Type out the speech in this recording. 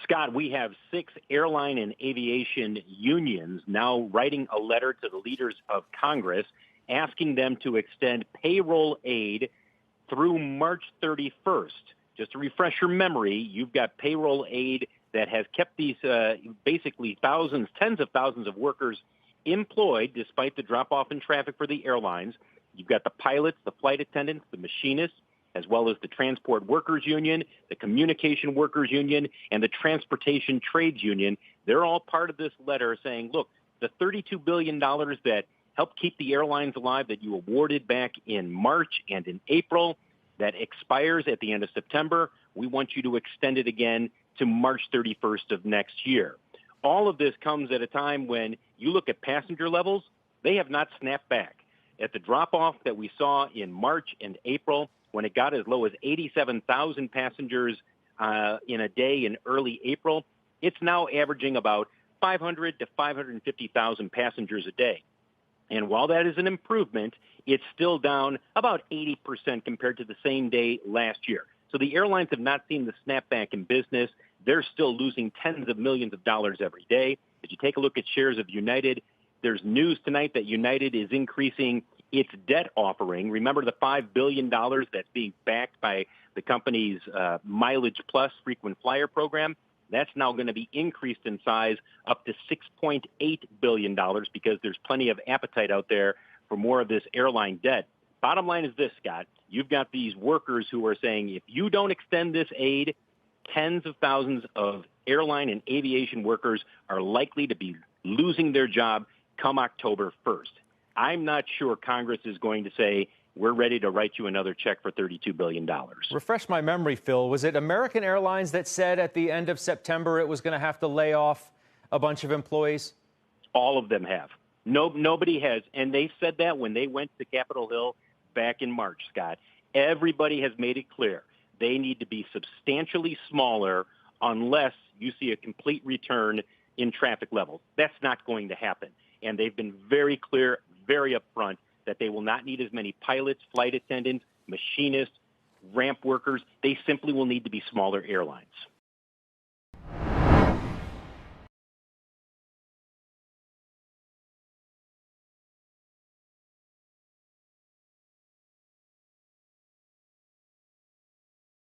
Scott, we have 6 airline and aviation unions now writing a letter to the leaders of Congress asking them to extend payroll aid through March 31st. Just to refresh your memory, you've got payroll aid that has kept these basically thousands, tens of thousands of workers employed despite the drop-off in traffic for the airlines. You've got the pilots, the flight attendants, the machinists, as well as the Transport Workers Union, the Communication Workers Union, and the Transportation Trades Union. They're all part of this letter saying, look, the $32 billion that helped keep the airlines alive that you awarded back in March and in April, that expires at the end of September, we want you to extend it again to March 31st of next year. All of this comes at a time when you look at passenger levels, they have not snapped back. At the drop-off that we saw in March and April, when it got as low as 87,000 passengers in a day in early April, it's now averaging about 500 to 550,000 passengers a day. And while that is an improvement, it's still down about 80% compared to the same day last year. So the airlines have not seen the snapback in business. They're still losing tens of millions of dollars every day. If you take a look at shares of United, there's news tonight that United is increasing its debt offering. Remember the $5 billion that's being backed by the company's Mileage Plus frequent flyer program? That's now going to be increased in size up to $6.8 billion because there's plenty of appetite out there for more of this airline debt. Bottom line is this, Scott. You've got these workers who are saying if you don't extend this aid, tens of thousands of airline and aviation workers are likely to be losing their job come October 1st. I'm not sure Congress is going to say, we're ready to write you another check for $32 billion. Refresh my memory, Phil. Was it American Airlines that said at the end of September it was going to have to lay off a bunch of employees? All of them have. Nobody has. And they said that when they went to Capitol Hill back in March, Scott. Everybody has made it clear. They need to be substantially smaller unless you see a complete return in traffic levels. That's not going to happen. And they've been very clear, very upfront, that they will not need as many pilots, flight attendants, machinists, ramp workers. They simply will need to be smaller airlines.